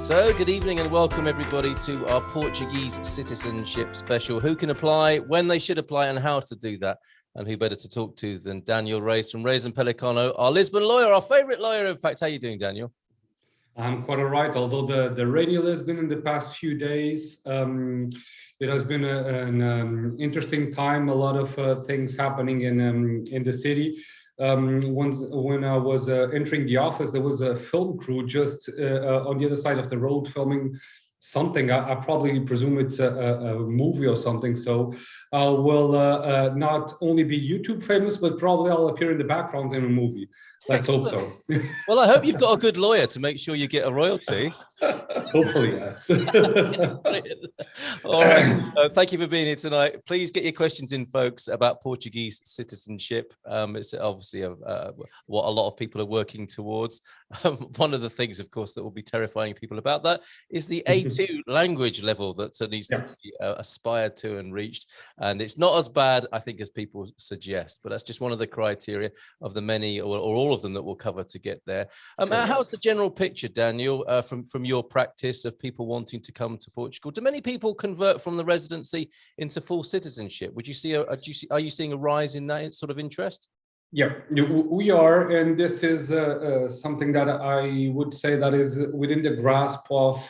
So good evening and welcome everybody to our Portuguese citizenship special. Who can apply, when they should apply and how to do that. And who better to talk to than Daniel Reis from Reis Pellicano, our Lisbon lawyer, our favorite lawyer. In fact, how are you doing, Daniel? I'm quite all right, although the rainy Lisbon in the past few days, it has been an interesting time, a lot of things happening in the city. When I was entering the office, there was a film crew just on the other side of the road filming something. I probably presume it's a movie or something. So I will not only be YouTube famous, but probably I'll appear in the background in a movie. Let's hope so. Well, I hope you've got a good lawyer to make sure you get a royalty. Hopefully, yes. All right. Thank you for being here tonight. Please get your questions in, folks, about Portuguese citizenship. It's obviously what a lot of people are working towards. One of the things, of course, that will be terrifying people about that is the A2 language level that needs to be aspired to and reached. And it's not as bad, I think, as people suggest, but that's just one of the criteria of the many or all of them that we'll cover to get there. How's the general picture, Daniel, from your practice of people wanting to come to Portugal? Do many people convert from the residency into full citizenship? Would you see are you seeing a rise in that sort of interest? Yeah, we are, and this is something that I would say that is within the grasp of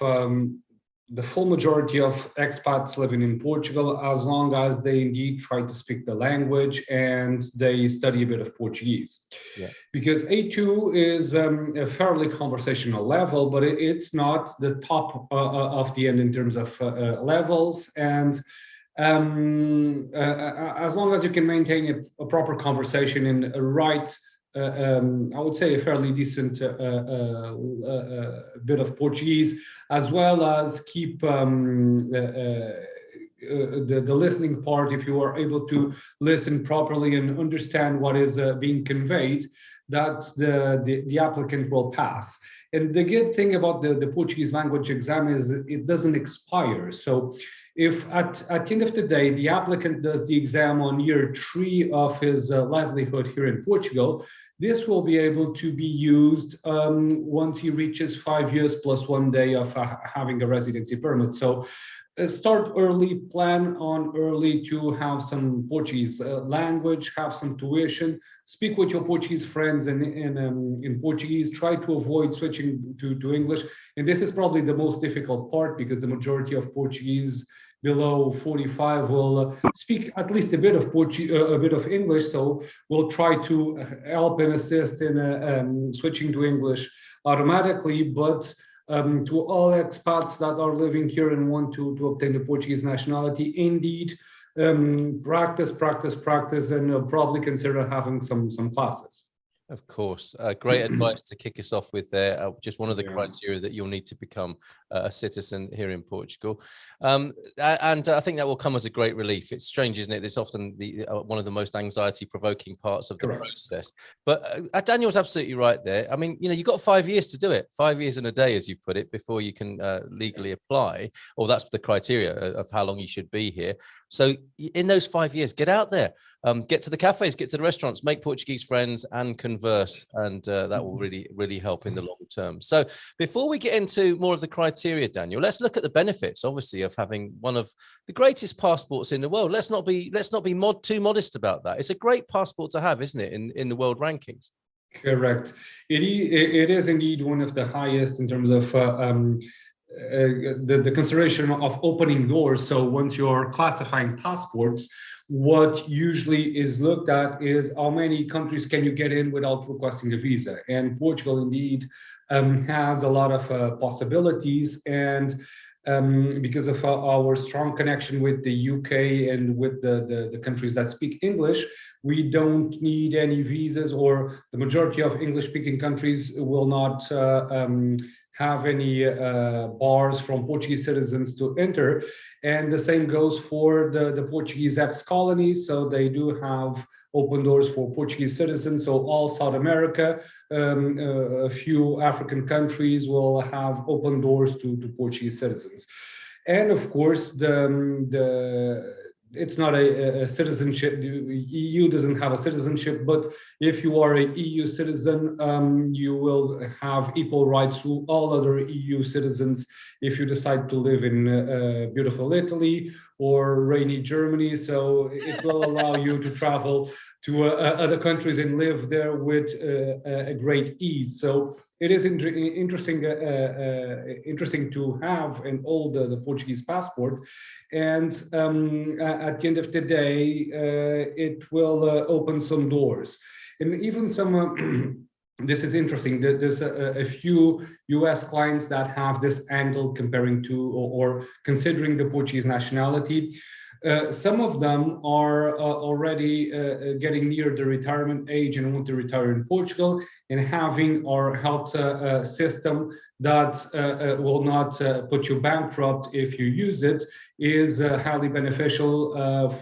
the full majority of expats living in Portugal, as long as they indeed try to speak the language and they study a bit of Portuguese. Yeah. Because A2 is a fairly conversational level, but it's not the top of the end in terms of levels. And as long as you can maintain a proper conversation in a right, I would say a fairly decent bit of Portuguese, as well as keep the listening part. If you are able to listen properly and understand what is being conveyed, that the applicant will pass. And the good thing about the Portuguese language exam is it doesn't expire. So if at the end of the day, the applicant does the exam on year 3 of his livelihood here in Portugal, this will be able to be used once he reaches 5 years plus 1 day of having a residency permit. So start early, plan on early to have some Portuguese language, have some tuition, speak with your Portuguese friends in Portuguese, try to avoid switching to English. And this is probably the most difficult part, because the majority of Portuguese below 45 will speak at least a bit of a bit of English. So we'll try to help and assist in switching to English automatically. But to all expats that are living here and want to obtain the Portuguese nationality, indeed, practice, and probably consider having some classes. Of course. Great advice to kick us off with there. Just one of the criteria that you'll need to become a citizen here in Portugal. And I think that will come as a great relief. It's strange, isn't it? It's often one of the most anxiety-provoking parts of the process. But Daniel's absolutely right there. I mean, you've got 5 years to do it, 5 years and a day, as you put it, before you can legally apply. Or that's the criteria of how long you should be here. So in those 5 years, get out there, get to the cafes, get to the restaurants, make Portuguese friends and converse. And that will really help in the long term. So before we get into more of the criteria, Daniel, let's look at the benefits, obviously, of having one of the greatest passports in the world. Let's not be too modest about that. It's a great passport to have, isn't it, in the world rankings? Correct. It is indeed one of the highest in terms of the consideration of opening doors. So once you're classifying passports, what usually is looked at is how many countries can you get in without requesting a visa. And Portugal indeed has a lot of possibilities. And because of our strong connection with the UK and with the countries that speak English, we don't need any visas, or the majority of English-speaking countries will not have any bars from Portuguese citizens to enter. And the same goes for the Portuguese ex-colonies. So they do have open doors for Portuguese citizens. So all South America, a few African countries will have open doors to Portuguese citizens. And of course, the it's not a citizenship. The EU doesn't have a citizenship, but if you are a EU citizen, you will have equal rights to all other EU citizens if you decide to live in beautiful Italy or rainy Germany. So it will allow you to travel to other countries and live there with a great ease. So it is interesting to have and hold the Portuguese passport, and at the end of the day, it will open some doors, and even some. This is interesting. There's a few US clients that have this angle comparing to or considering the Portuguese nationality. Some of them are already getting near the retirement age and want to retire in Portugal, and having our health system that will not put you bankrupt if you use it is highly beneficial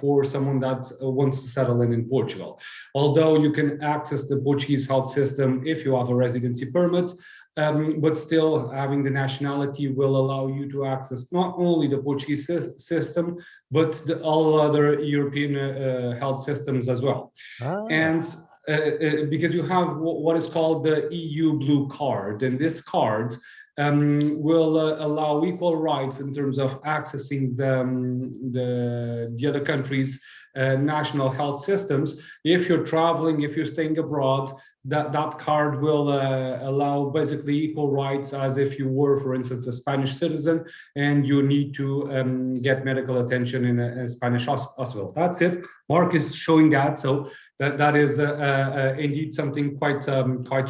for someone that wants to settle in Portugal. Although you can access the Portuguese health system if you have a residency permit, but still having the nationality will allow you to access not only the Portuguese system, but all other European health systems as well. And because you have what is called the EU Blue Card, and this card will allow equal rights in terms of accessing the other countries' national health systems. If you're traveling, if you're staying abroad, that card will allow basically equal rights as if you were, for instance, a Spanish citizen and you need to get medical attention in a Spanish hospital. That's it. Mark is showing that, so that is indeed something quite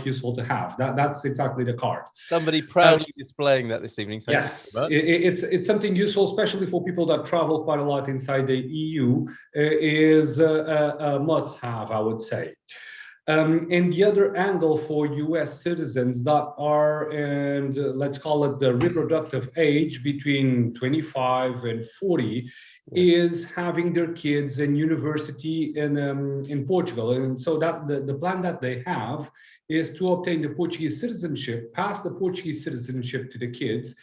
useful to have. That's exactly the card. Somebody proudly displaying that this evening. Thank yes, it's something useful, especially for people that travel quite a lot inside the EU. Is a must-have, I would say. And the other angle for US citizens that are, and let's call it the reproductive age between 25 and 40, is having their kids in university in Portugal. And so that the plan that they have is to obtain the Portuguese citizenship, pass the Portuguese citizenship to the kids,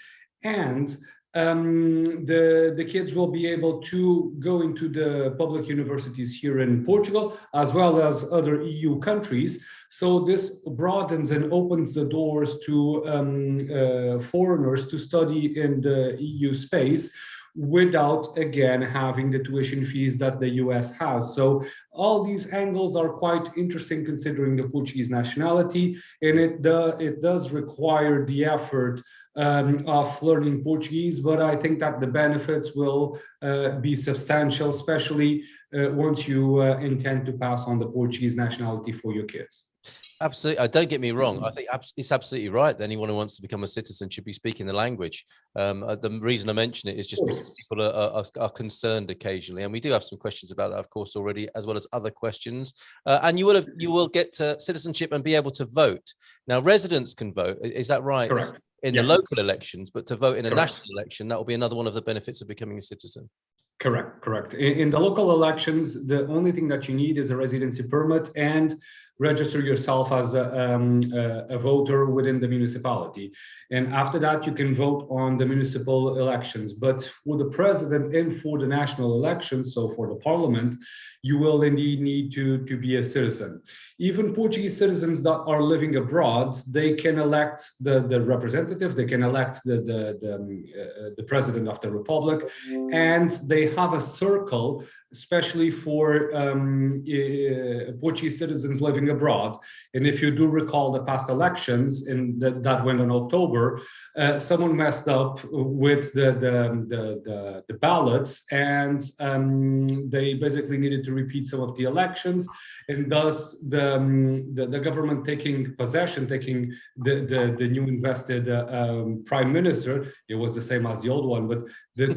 and the kids will be able to go into the public universities here in Portugal, as well as other EU countries. So this broadens and opens the doors to foreigners to study in the EU space without, again, having the tuition fees that the US has. So all these angles are quite interesting considering the Portuguese nationality, and it does require the effort of learning Portuguese, but I think that the benefits will be substantial, especially once you intend to pass on the Portuguese nationality for your kids. Absolutely. Don't get me wrong. I think it's absolutely right that anyone who wants to become a citizen should be speaking the language. The reason I mention it is just because people are concerned occasionally, and we do have some questions about that, of course, already, as well as other questions. And you will get citizenship and be able to vote. Now, residents can vote. Is that right? Correct. In the local elections, but to vote in a Correct. national election, that will be another one of the benefits of becoming a citizen. Correct. In the local elections, the only thing that you need is a residency permit and register yourself as a voter within the municipality. And after that, you can vote on the municipal elections. But for the president and for the national elections, so for the parliament, you will indeed need to be a citizen. Even Portuguese citizens that are living abroad, they can elect the representative, they can elect the president of the republic, and they have a circle, especially for Portuguese citizens living abroad. And if you do recall the past elections, and that went in October, someone messed up with the ballots, and they basically needed to repeat some of the elections, and thus the government taking possession, taking the new invested prime minister, it was the same as the old one, but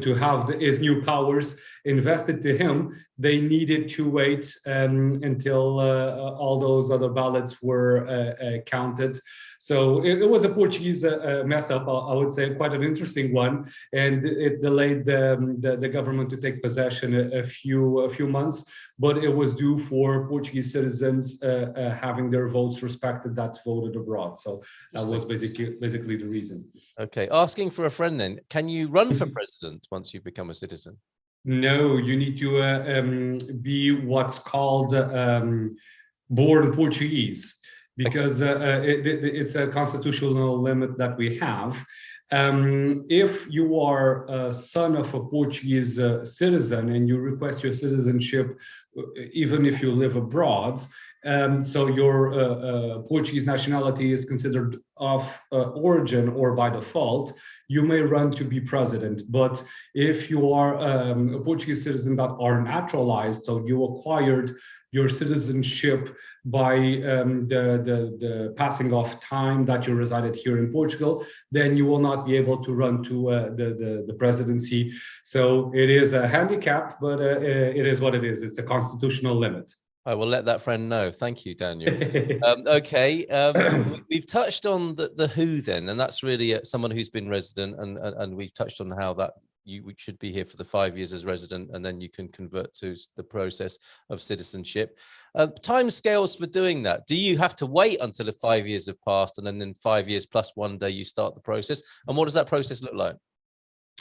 to have his new powers invested to him, they needed to wait until all those other ballots were counted. So it was a Portuguese mess up, I would say, quite an interesting one, and it delayed the government to take possession a few months. But it was due for Portuguese citizens having their votes respected that voted abroad. So that was basically the reason. Okay, asking for a friend then. Can you run for president once you become a citizen? No, you need to be what's called born Portuguese, because it's a constitutional limit that we have. If you are a son of a Portuguese citizen and you request your citizenship, even if you live abroad, so your Portuguese nationality is considered of origin or by default, you may run to be president. But if you are a Portuguese citizen that are naturalized, so you acquired your citizenship by the passing of time that you resided here in Portugal, then you will not be able to run to the presidency. So it is a handicap, but it is what it is. It's a constitutional limit. I will let that friend know. Thank you, Daniel. Okay, so we've touched on the who then, and that's really someone who's been resident, and we've touched on how that you should be here for the 5 years as resident, and then you can convert to the process of citizenship. Time scales for doing that. Do you have to wait until the 5 years have passed, and then in 5 years plus 1 day you start the process? And what does that process look like?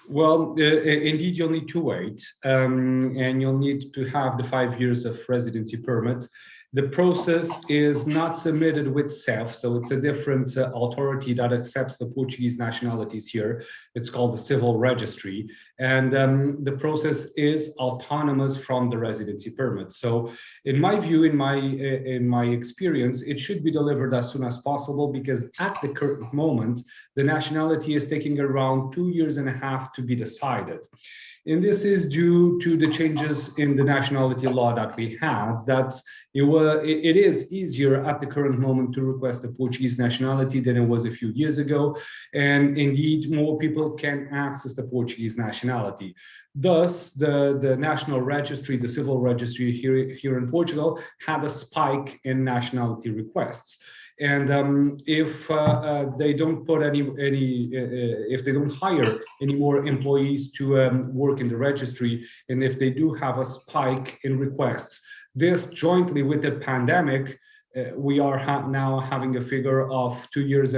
Well, indeed, you'll need to wait, and you'll need to have the 5 years of residency permit. The process is not submitted with CEF, so it's a different authority that accepts the Portuguese nationalities here. It's called the Civil Registry, and the process is autonomous from the residency permit. So, in my view, in my experience, it should be delivered as soon as possible, because at the current moment, the nationality is taking around 2.5 years to be decided. And this is due to the changes in the nationality law that we had, that it is easier at the current moment to request a Portuguese nationality than it was a few years ago. And indeed, more people can access the Portuguese nationality. Thus, the national registry, the civil registry here in Portugal, had a spike in nationality requests. And if they don't put if they don't hire any more employees to work in the registry, and if they do have a spike in requests, this jointly with the pandemic, we are now having a figure of 2.5 years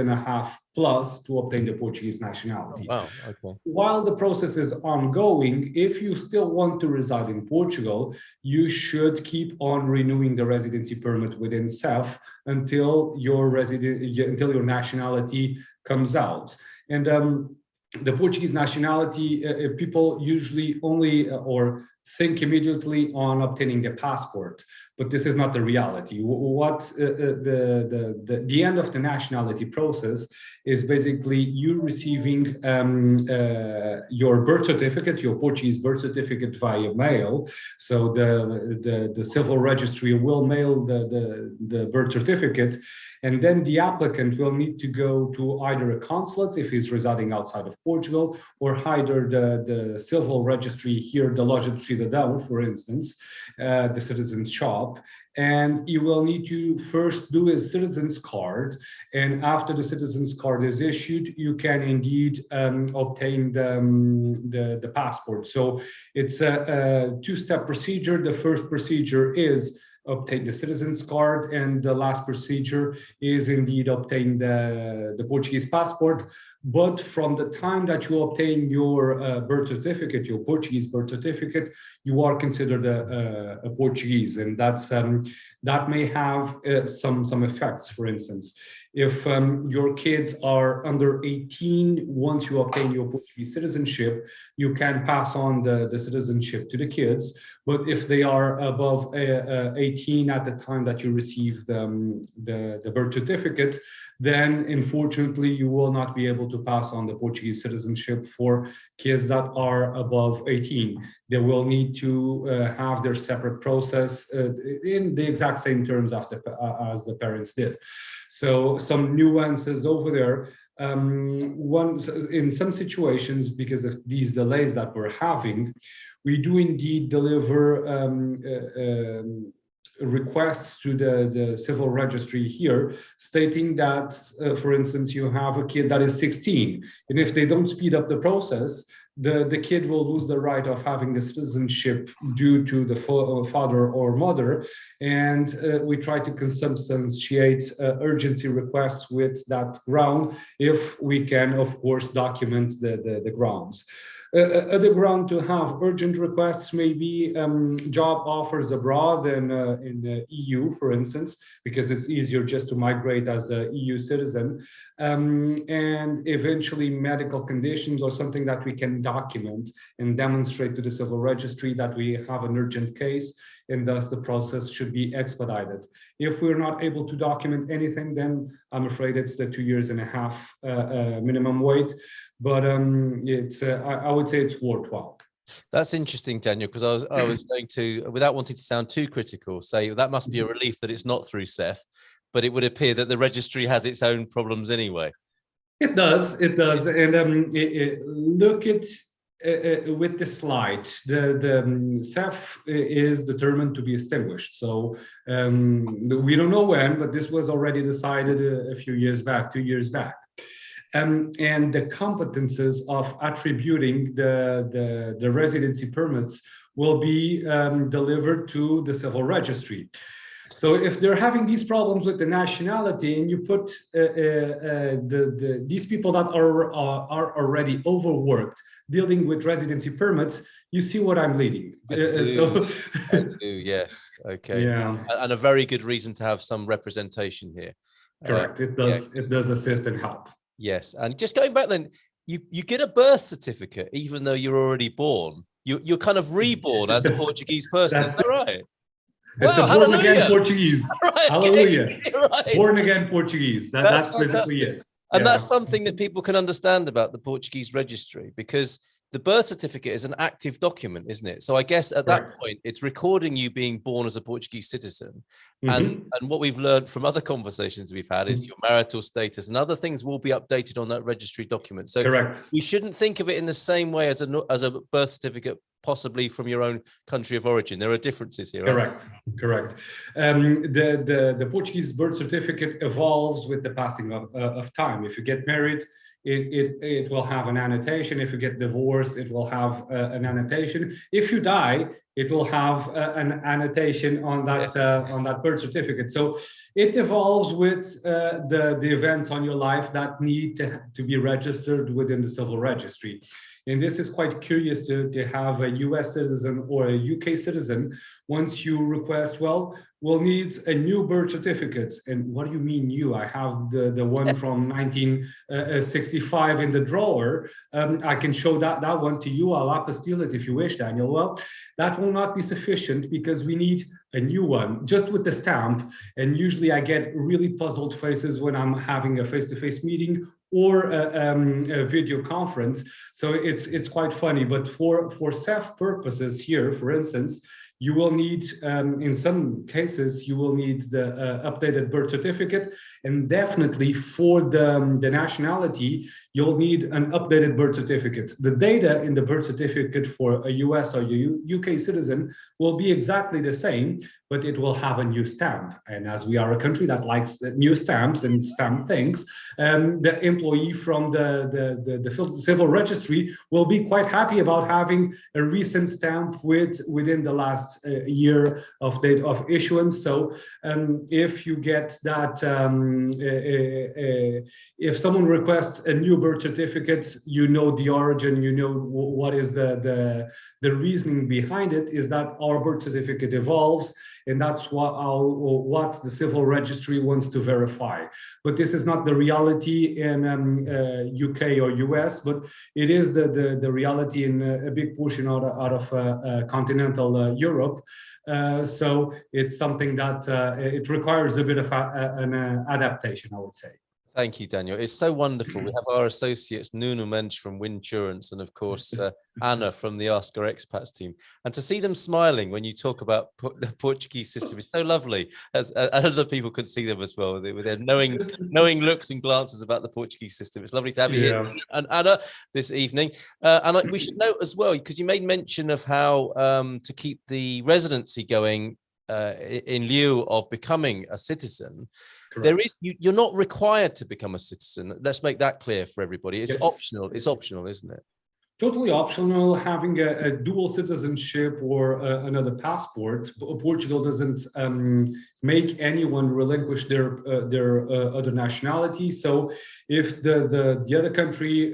plus to obtain the Portuguese nationality. Oh, wow. Okay. While the process is ongoing, if you still want to reside in Portugal, you should keep on renewing the residency permit within CEF until your nationality comes out. And the Portuguese nationality, people usually only or think immediately on obtaining a passport, but this is not the reality. What the end of the nationality process is basically you receiving your birth certificate, your Portuguese birth certificate via mail. So the civil registry will mail the birth certificate, and then the applicant will need to go to either a consulate if he's residing outside of Portugal, or either the civil registry here, the Loja do Cidadão, for instance, the citizen's shop. And you will need to first do a citizen's card. And after the citizen's card is issued, you can indeed obtain the passport. So it's a two-step procedure. The first procedure is obtain the citizen's card, and the last procedure is indeed obtain the Portuguese passport. But from the time that you obtain your birth certificate, your Portuguese birth certificate, you are considered a Portuguese, and that may have some effects. For instance, if your kids are under 18, once you obtain your Portuguese citizenship, you can pass on the citizenship to the kids. But if they are above 18 at the time that you receive the birth certificate, then unfortunately you will not be able to pass on the Portuguese citizenship for kids that are above 18. They will need to have their separate process in the exact same terms as the parents did. So some nuances over there. In some situations, because of these delays that we're having, we do indeed deliver requests to the civil registry here, stating that, for instance, you have a kid that is 16, and if they don't speed up the process, the kid will lose the right of having the citizenship due to the father or mother. And we try to consubstantiate urgency requests with that ground, if we can, of course, document the grounds. other ground to have urgent requests, maybe job offers abroad in the EU, for instance, because it's easier just to migrate as a EU citizen, and eventually medical conditions or something that we can document and demonstrate to the civil registry that we have an urgent case, and thus the process should be expedited. If we're not able to document anything, then I'm afraid it's the 2.5 years minimum wait, but I would say it's worthwhile. That's interesting, Daniel, because I was going to, without wanting to sound too critical, say that must be a relief that it's not through CEF, but it would appear that the registry has its own problems anyway. It does, and look at with the slide. The CEF is determined to be extinguished. So we don't know when, but this was already decided a few years back, 2 years back. And the competences of attributing the residency permits will be delivered to the civil registry. So if they're having these problems with the nationality, and you put these people that are already overworked dealing with residency permits, you see what I'm leading. I do, yes. Okay. Yeah. And a very good reason to have some representation here. Correct. It does. Yeah. It does assist and help. Yes. And just going back then, you get a birth certificate even though you're already born. You're kind of reborn as a Portuguese person. Is that right? It's a born again Portuguese. Right, hallelujah. Right. Born again Portuguese. That's basically it. And that's something that people can understand about the Portuguese registry, because the birth certificate is an active document, isn't it? So I guess at that point, it's recording you being born as a Portuguese citizen. And what we've learned from other conversations we've had is your marital status and other things will be updated on that registry document. So we shouldn't think of it in the same way as a birth certificate, possibly from your own country of origin. There are differences here. Correct. The Portuguese birth certificate evolves with the passing of time. If you get married, it will have an annotation. If you get divorced, it will have an annotation. If you die, it will have an annotation on that birth certificate. So it evolves with the events on your life that need to be registered within the civil registry. And this is quite curious to have a US citizen or a UK citizen. Once you request, well, we'll need a new birth certificate. And what do you mean new? I have the one from 1965 in the drawer. I can show that one to you. I'll apostille it if you wish, Daniel. Well, that will not be sufficient because we need a new one, just with the stamp. And usually I get really puzzled faces when I'm having a face-to-face meeting or a video conference. So it's quite funny. But for CEF purposes here, for instance, you will need, in some cases, you will need the updated birth certificate, and definitely for the nationality, you'll need an updated birth certificate. The data in the birth certificate for a US or UK citizen will be exactly the same, but it will have a new stamp. And as we are a country that likes new stamps and stamp things, the employee from the civil registry will be quite happy about having a recent stamp within the last year of date of issuance. So if you get that, if someone requests a new birth certificate, you know the origin, you know what is the reasoning behind it, is that our birth certificate evolves, and that's what the civil registry wants to verify. But this is not the reality in UK or US, but it is the reality in a big portion out of continental Europe. So it's something that it requires a bit of an adaptation, I would say. Thank you, Daniel. It's so wonderful. We have our associates, Nuno Mendes from Winsurance, and of course, Anna from the Ask Our Expats team. And to see them smiling when you talk about the Portuguese system, it's so lovely, as other people could see them as well, with their knowing looks and glances about the Portuguese system. It's lovely to have you here, and Anna, this evening. And we should note as well, because you made mention of how to keep the residency going in lieu of becoming a citizen. There is, you're not required to become a citizen. Let's make that clear for everybody. It's optional. It's optional, isn't it? Totally optional having a dual citizenship or another passport. Portugal doesn't make anyone relinquish their other nationality. So if the other country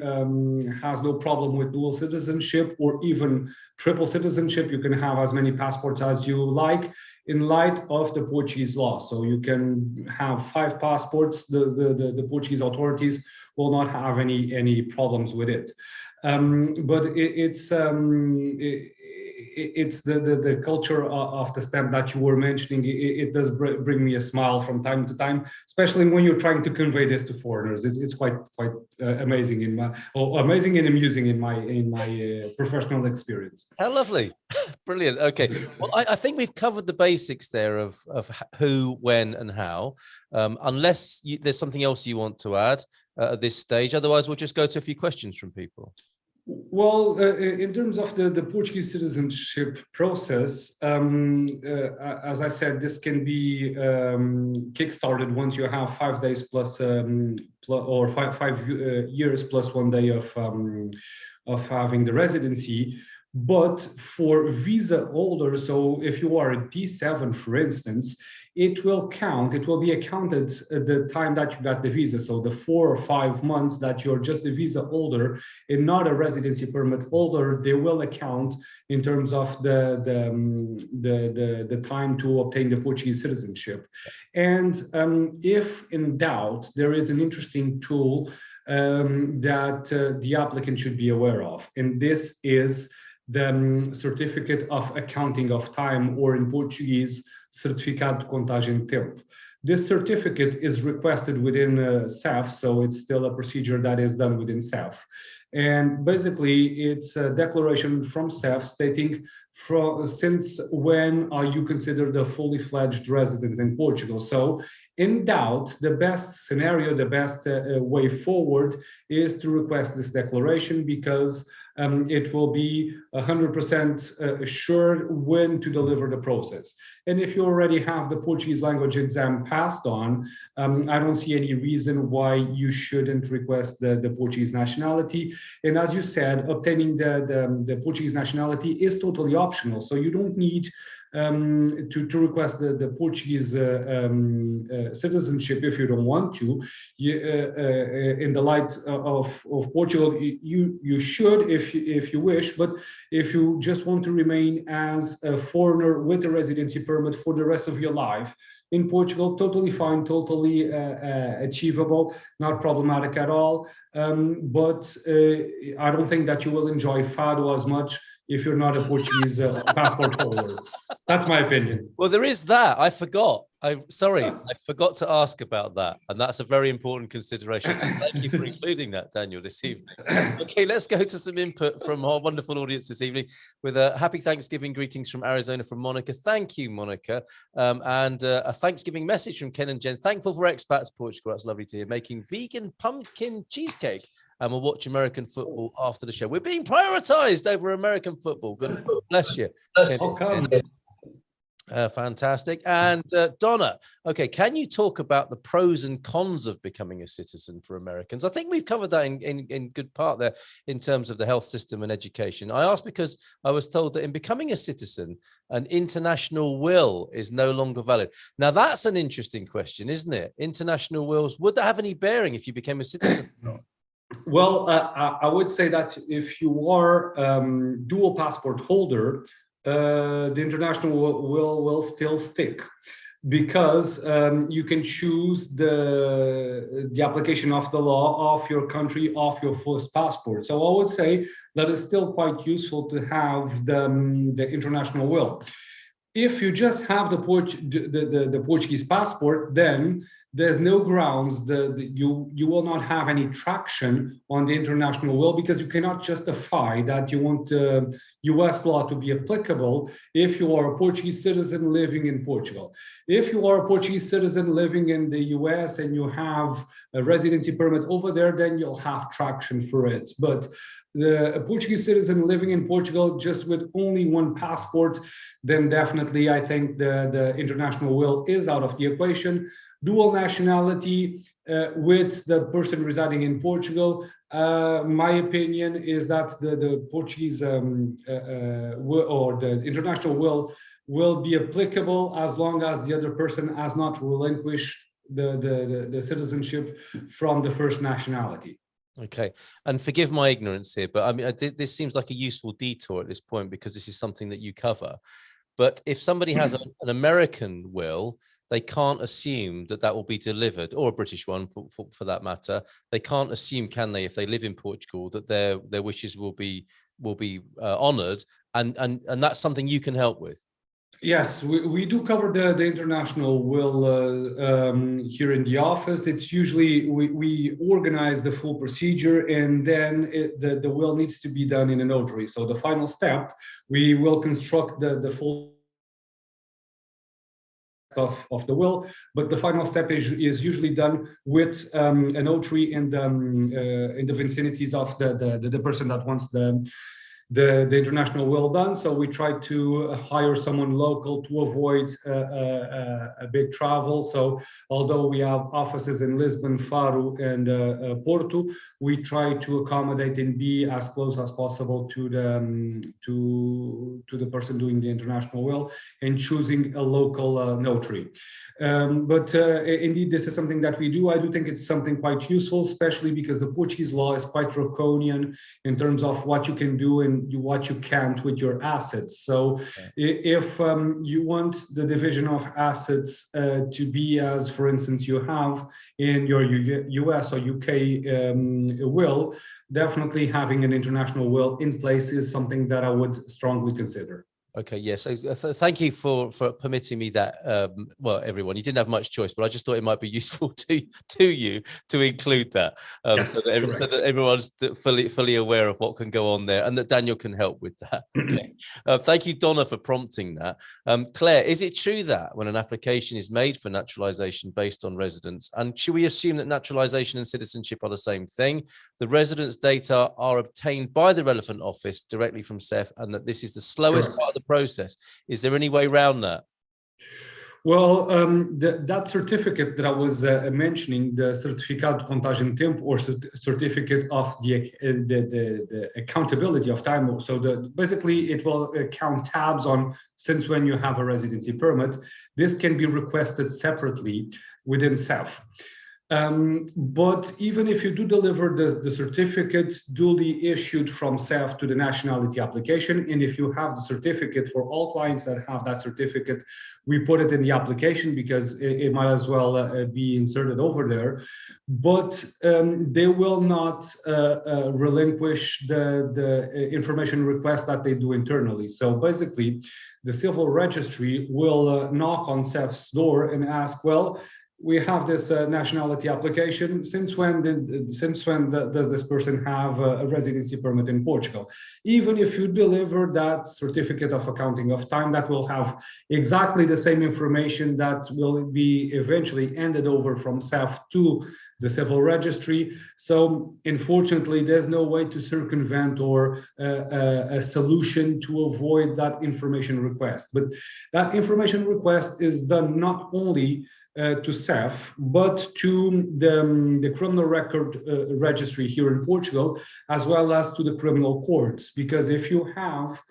has no problem with dual citizenship or even triple citizenship, you can have as many passports as you like in light of the Portuguese law. So you can have 5 passports. The Portuguese authorities will not have any problems with it. But it's the culture of the stamp that you were mentioning. It does bring me a smile from time to time, especially when you're trying to convey this to foreigners. It's quite amazing amazing and amusing in my professional experience. How lovely. Brilliant. Okay. Well, I think we've covered the basics there of who, when, and how, unless there's something else you want to add at this stage. Otherwise, we'll just go to a few questions from people. Well, in terms of the Portuguese citizenship process, as I said, this can be kickstarted once you have 5 days plus, or five years plus 1 day of having the residency. But for visa holders, so if you are a D7, for instance, it will be accounted the time that you got the visa. So the 4 or 5 months that you're just a visa holder and not a residency permit holder, they will account in terms of the time to obtain the Portuguese citizenship. And if in doubt, there is an interesting tool that the applicant should be aware of. And this is the certificate of accounting of time, or in Portuguese, certificado de contagem de tempo. This certificate is requested within CEF, so it's still a procedure that is done within CEF. And basically, it's a declaration from CEF stating since when are you considered a fully fledged resident in Portugal. So in doubt, the best scenario, the best way forward is to request this declaration, because it will be 100% assured when to deliver the process. And if you already have the Portuguese language exam passed on, I don't see any reason why you shouldn't request the Portuguese nationality. And as you said, obtaining the Portuguese nationality is totally optional. So you don't need to request the Portuguese citizenship if you don't want to. In the light of Portugal, you should if you wish, but if you just want to remain as a foreigner with a residency permit for the rest of your life in Portugal, totally fine, totally achievable, not problematic at all. But I don't think that you will enjoy Fado as much if you're not a Portuguese passport holder. That's my opinion. Well, there is that. I forgot. I forgot to ask about that. And that's a very important consideration. So thank you for including that, Daniel, this evening. Okay, let's go to some input from our wonderful audience this evening with a happy Thanksgiving greetings from Arizona from Monica. Thank you, Monica. And a Thanksgiving message from Ken and Jen. Thankful for Expats Portugal. That's lovely to hear. Making vegan pumpkin cheesecake. And we'll watch American football after the show. We're being prioritized over American football. Good bless you. Fantastic. And Donna, okay, can you talk about the pros and cons of becoming a citizen for Americans? I think we've covered that in good part there in terms of the health system and education. I asked because I was told that in becoming a citizen, an international will is no longer valid. Now, that's an interesting question, isn't it? International wills, would that have any bearing if you became a citizen? Well, I would say that if you are dual passport holder, the international will still stick, because you can choose the application of the law of your country of your first passport. So I would say that it's still quite useful to have the international will. If you just have the Portuguese passport, then there's no grounds you will not have any traction on the international will, because you cannot justify that you want US law to be applicable if you are a Portuguese citizen living in Portugal. If you are a Portuguese citizen living in the US and you have a residency permit over there, then you'll have traction for it. But a Portuguese citizen living in Portugal just with only one passport, then definitely I think the international will is out of the equation. dual nationality with the person residing in Portugal, my opinion is that the Portuguese will, or the international will be applicable as long as the other person has not relinquished the citizenship from the first nationality. Okay, and forgive my ignorance here, but I mean, this seems like a useful detour at this point because this is something that you cover. But if somebody has an American will, they can't assume that that will be delivered, or a British one for that matter. They can't assume, can they, if they live in Portugal, that their wishes will be honoured, and that's something you can help with. Yes, we do cover the international will here in the office. It's usually we organize the full procedure, and then the will needs to be done in a notary. So the final step, we will construct the full of the will, but the final step is usually done with a notary in the vicinities of the person that wants the international will done. So we try to hire someone local to avoid a big travel. So although we have offices in Lisbon, Faro, and Porto, we try to accommodate and be as close as possible to the person doing the international will and choosing a local notary. But indeed, this is something that we do. I do think it's something quite useful, especially because the Portuguese law is quite draconian in terms of what you can do and what you can't with your assets. So if you want the division of assets to be as, for instance, you have in your US or UK will, definitely having an international will in place is something that I would strongly consider. Okay, yes. So thank you for permitting me that. Well, everyone, you didn't have much choice, but I just thought it might be useful to you to include that, Yes, so that everyone's fully aware of what can go on there, and that Daniel can help with that. Okay. Thank you, Donna, for prompting that. Claire, is it true that when an application is made for naturalization based on residence, and should we assume that naturalization and citizenship are the same thing, the residence data are obtained by the relevant office directly from CEF, and that this is the slowest part of the process? Is there any way around that? Well, that certificate that I was mentioning, the Certificado de Contagem de Tempo, or certificate of the accountability of time. So basically it will count tabs on since when you have a residency permit. This can be requested separately within CEF. But even if you do deliver the certificates duly issued from CEF to the nationality application, and if you have the certificate, for all clients that have that certificate, we put it in the application because it might as well be inserted over there. But they will not relinquish the information request that they do internally. So basically, the civil registry will knock on CEF's door and ask, well, we have this nationality application. Since when does this person have a residency permit in Portugal? Even if you deliver that certificate of accounting of time, that will have exactly the same information that will be eventually handed over from CEF to the civil registry. So unfortunately, there's no way to circumvent or a solution to avoid that information request. But that information request is done not only to CEF, but to the criminal record registry here in Portugal, as well as to the criminal courts. Because if you have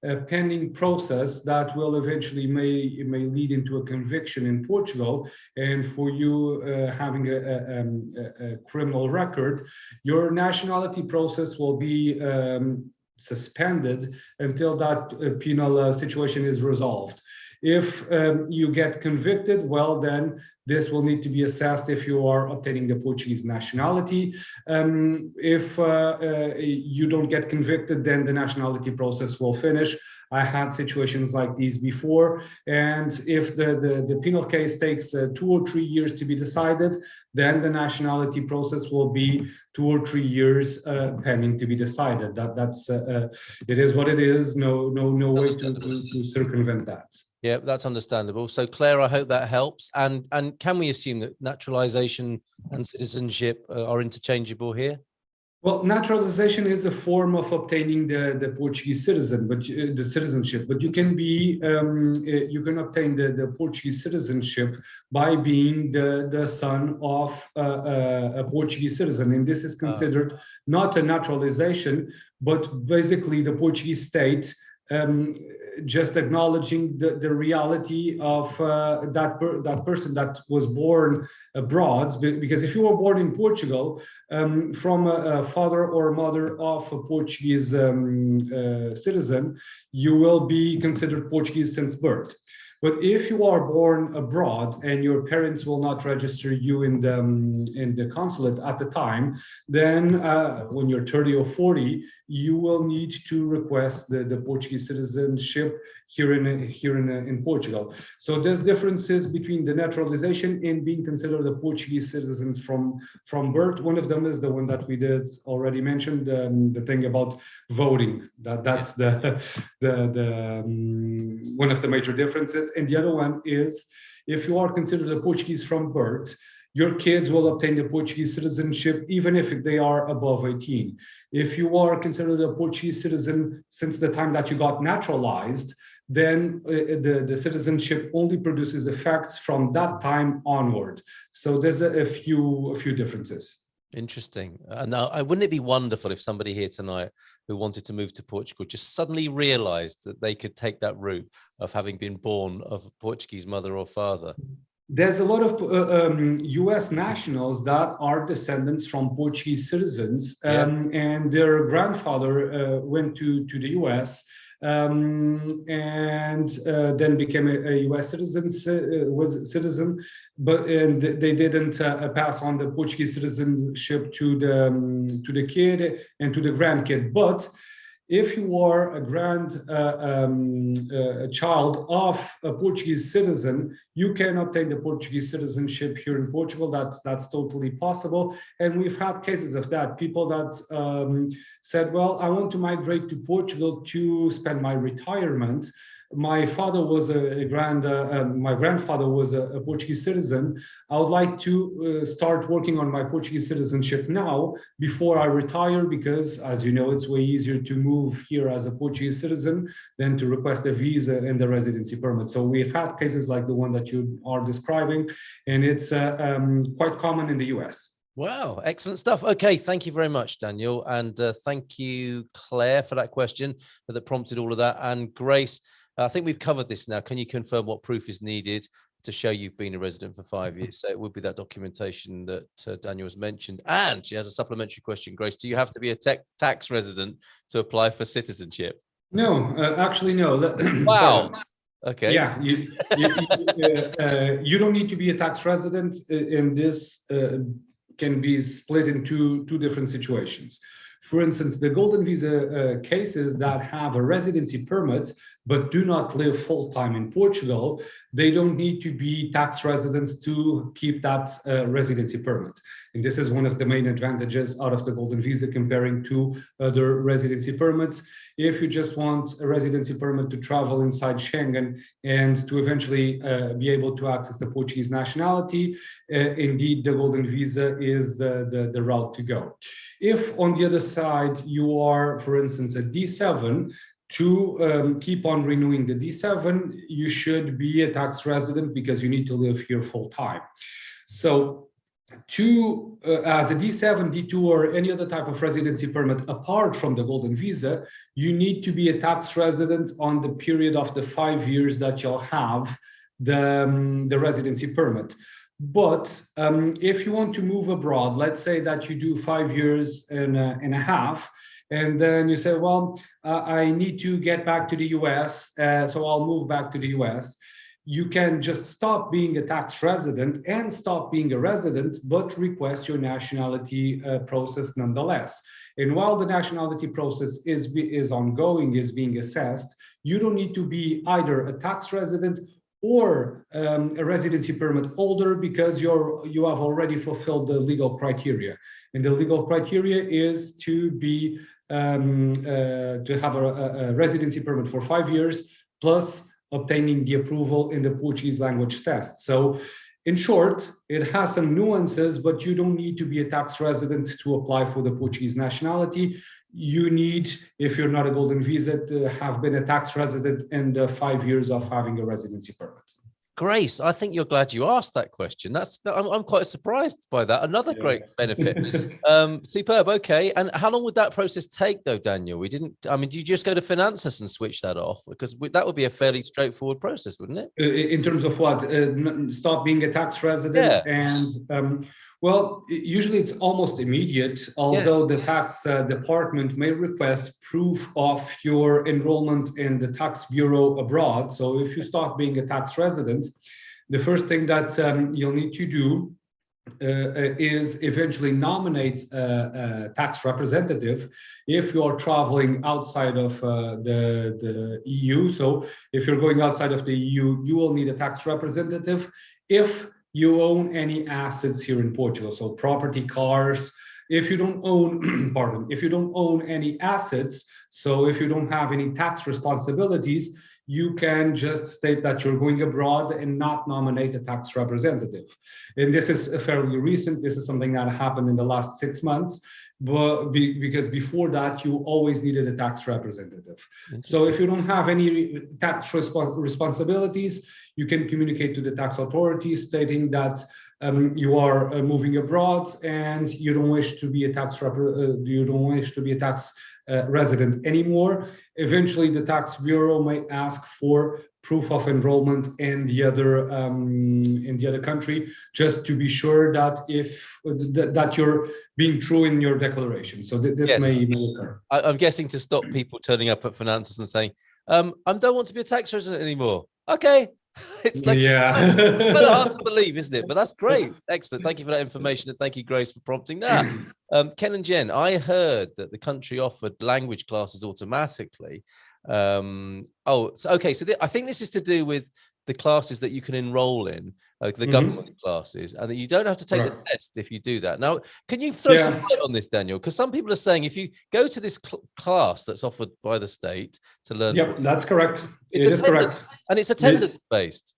a pending process that will eventually may lead into a conviction in Portugal, and for you having a criminal record, your nationality process will be suspended until that penal situation is resolved. If you get convicted, well, then this will need to be assessed if you are obtaining the Portuguese nationality. If you don't get convicted, then the nationality process will finish. I had situations like these before, and if the penal case takes 2 or 3 years to be decided, then the nationality process will be 2 or 3 years pending to be decided. That's it is what it is. No way to circumvent that. Yeah, that's understandable. So Claire, I hope that helps. And can we assume that naturalization and citizenship are interchangeable here? Well, naturalization is a form of obtaining the Portuguese citizen, but the citizenship. But you can be you can obtain the Portuguese citizenship by being the son of a Portuguese citizen, and this is considered not a naturalization, but basically the Portuguese state just acknowledging the reality of that person that was born abroad. Because if you were born in Portugal, from a father or mother of a Portuguese citizen, you will be considered Portuguese since birth. But if you are born abroad and your parents will not register you in the consulate at the time, then when you're 30 or 40, you will need to request the Portuguese citizenship here in Portugal. So there's differences between the naturalization and being considered a Portuguese citizens from birth. One of them is the one that we did already mentioned, the thing about voting. That's one of the major differences. And the other one is, if you are considered a Portuguese from birth, your kids will obtain the Portuguese citizenship even if they are above 18. If you are considered a Portuguese citizen since the time that you got naturalized, then the citizenship only produces effects from that time onward. So there's a few differences. Interesting. Now, wouldn't it be wonderful if somebody here tonight who wanted to move to Portugal just suddenly realized that they could take that route of having been born of a Portuguese mother or father? There's a lot of US nationals that are descendants from Portuguese citizens, and their grandfather went to the US and then became a US citizen, but they didn't pass on the Portuguese citizenship to the kid and to the grandkid. But if you are a child of a Portuguese citizen, you can obtain the Portuguese citizenship here in Portugal. That's totally possible. And we've had cases of that. People that said, well, I want to migrate to Portugal to spend my retirement. My father was my grandfather was a Portuguese citizen. I would like to start working on my Portuguese citizenship now before I retire, because, as you know, it's way easier to move here as a Portuguese citizen than to request a visa and the residency permit. So we've had cases like the one that you are describing, and it's quite common in the US. Wow, excellent stuff. Okay, thank you very much, Daniel. And thank you, Claire, for that question that prompted all of that. And Grace, I think we've covered this now. Can you confirm what proof is needed to show you've been a resident for 5 years? So it would be that documentation that Daniel has mentioned. And she has a supplementary question, Grace. Do you have to be a tax resident to apply for citizenship? No, actually, no. Wow. Okay. Yeah, you don't need to be a tax resident, and this can be split into two different situations. For instance, the golden visa cases that have a residency permit but do not live full-time in Portugal, they don't need to be tax residents to keep that residency permit. And this is one of the main advantages out of the golden visa comparing to other residency permits. If you just want a residency permit to travel inside Schengen and to eventually be able to access the Portuguese nationality, indeed, the golden visa is the route to go. If on the other side, you are, for instance, a D7, to keep on renewing the D7, you should be a tax resident because you need to live here full time. So as a D7, D2, or any other type of residency permit apart from the golden visa, you need to be a tax resident on the period of the 5 years that you'll have the residency permit. But if you want to move abroad, let's say that you do 5 years and a half, and then you say, well, I need to get back to the US, so I'll move back to the US. You can just stop being a tax resident and stop being a resident, but request your nationality process nonetheless. And while the nationality process is ongoing, is being assessed, you don't need to be either a tax resident or a residency permit holder, because you have already fulfilled the legal criteria. And the legal criteria is to be to have a residency permit for 5 years plus obtaining the approval in the Portuguese language test. So In short, it has some nuances, but you don't need to be a tax resident to apply for the Portuguese nationality. You need, if you're not a golden visa, to have been a tax resident in the 5 years of having a residency permit. Grace, I think you're glad you asked that question. I'm quite surprised by that. Another great benefit. Superb. Okay. And how long would that process take, though, Daniel? Do you just go to Finances and switch that off? Because that would be a fairly straightforward process, wouldn't it? In terms of what? Stop being a tax resident and well, usually it's almost immediate, although the tax department may request proof of your enrollment in the tax bureau abroad. So if you start being a tax resident, the first thing that you'll need to do is eventually nominate a tax representative if you're traveling outside of the EU. So if you're going outside of the EU, you will need a tax representative. If you own any assets here in Portugal, so property, cars, if you don't own, if you don't own any assets, so if you don't have any tax responsibilities, you can just state that you're going abroad and not nominate a tax representative. And this is fairly recent. This is something that happened in the last 6 months, but because before that, you always needed a tax representative. So if you don't have any tax responsibilities, you can communicate to the tax authorities stating that you are moving abroad and you don't wish to be a tax resident anymore. Eventually, the tax bureau may ask for proof of enrollment in the other country, just to be sure that that you're being true in your declaration. So this may occur. I'm guessing to stop people turning up at Finances and saying, "I don't want to be a tax resident anymore." Okay. It's like it's kind of hard to believe, isn't it? But that's great. Excellent. Thank you for that information, and thank you, Grace, for prompting that. Ken and Jen, I heard that the country offered language classes automatically. Okay. So I think this is to do with the classes that you can enroll in, the government classes, and that you don't have to take the test if you do that. Now, can you throw some light on this, Daniel? Because some people are saying if you go to this class that's offered by the state to learn. Yep, that's correct. It is correct. And it's attendance-based.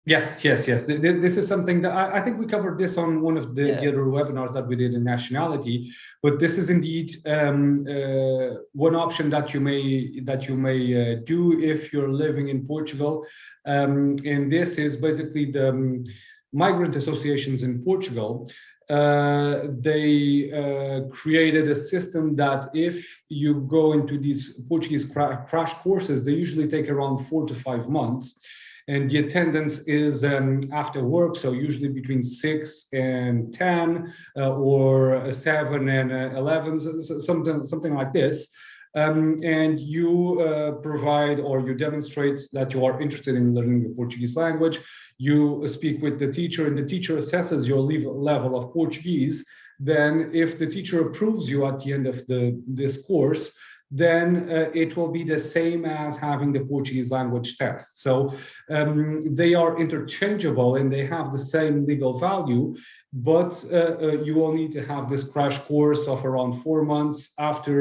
Yes. This is something that I think we covered this on one of the other webinars that we did in nationality. But this is indeed one option that you may do if you're living in Portugal. And this is basically the migrant associations in Portugal. They created a system that if you go into these Portuguese crash courses, they usually take around 4 to 5 months. And the attendance is after work, so usually between 6 and 10 or 7 and 11, something like this. And you provide or you demonstrate that you are interested in learning the Portuguese language. You speak with the teacher, and the teacher assesses your level of Portuguese. Then if the teacher approves you at the end of this course, then it will be the same as having the Portuguese language test. So they are interchangeable and they have the same legal value, but you will need to have this crash course of around 4 months after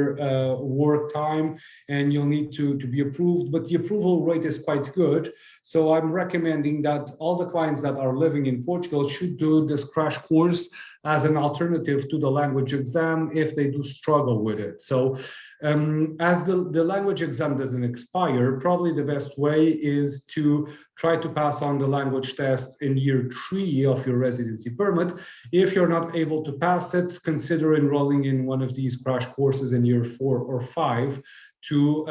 work time, and you'll need to be approved, but the approval rate is quite good. So I'm recommending that all the clients that are living in Portugal should do this crash course as an alternative to the language exam if they do struggle with it. So as the language exam doesn't expire, probably the best way is to try to pass on the language test in year 3 of your residency permit. If you're not able to pass it, consider enrolling in one of these crash courses in year 4 or 5 to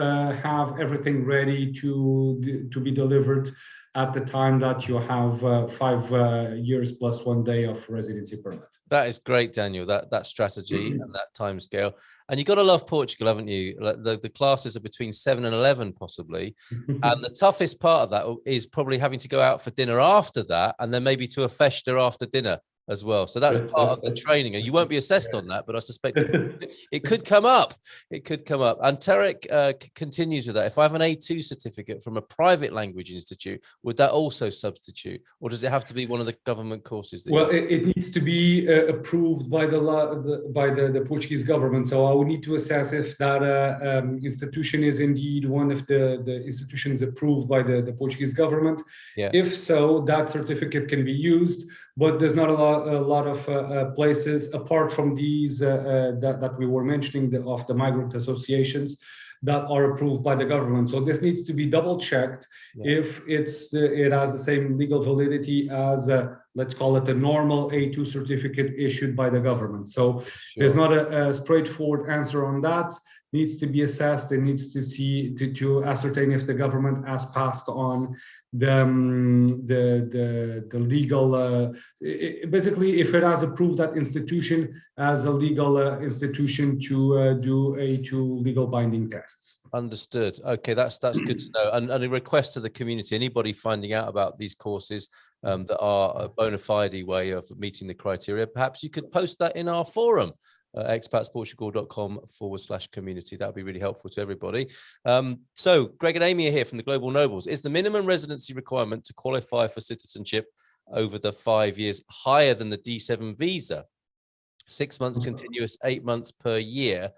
have everything ready to be delivered at the time that you have 5 years plus 1 day of residency permit. That is great, Daniel, that strategy and that time scale. And you've got to love Portugal, haven't you? The classes are between 7 and 11, possibly. And the toughest part of that is probably having to go out for dinner after that, and then maybe to a festa after dinner. as well. So that's part of the training, and you won't be assessed on that, but I suspect it could come up. It could come up. And Tarek continues with that. If I have an A2 certificate from a private language institute, would that also substitute, or does it have to be one of the government courses? Well, it needs to be approved by the Portuguese government. So I would need to assess if that institution is indeed one of the institutions approved by the Portuguese government. Yeah. If so, that certificate can be used. But there's not a lot of places apart from these that we were mentioning of the migrant associations that are approved by the government. So this needs to be double checked if it has the same legal validity as let's call it a normal A2 certificate issued by the government. So there's not a straightforward answer on that. Needs to be assessed and needs to see to ascertain if the government has passed on the legal basically if it has approved that institution as a legal institution to do A2 legal binding tests. Understood. Okay, that's good to know. And a request to the community, anybody finding out about these courses that are a bona fide way of meeting the criteria, perhaps you could post that in our forum, expatsportugal.com/community. That would be really helpful to everybody. So Greg and Amy are here from the Global Nobles. Is the minimum residency requirement to qualify for citizenship over the 5 years higher than the D7 visa? 6 months continuous, 8 months per year.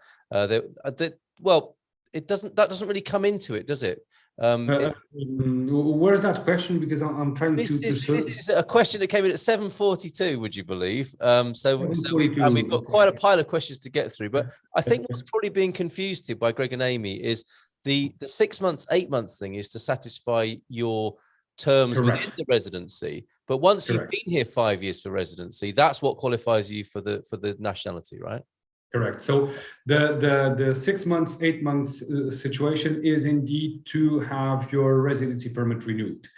Well, that doesn't really come into it, does it? Where's that question? Because I'm trying to this is a question that came in at 7:42, would you believe? So we've got quite a pile of questions to get through, but I think what's probably being confused here by Greg and Amy is the 6 months, 8 months thing is to satisfy your terms within the residency. But once you've been here 5 years for residency, that's what qualifies you for the nationality, right? Correct. So the 6 months, 8 months situation is indeed to have your residency permit renewed.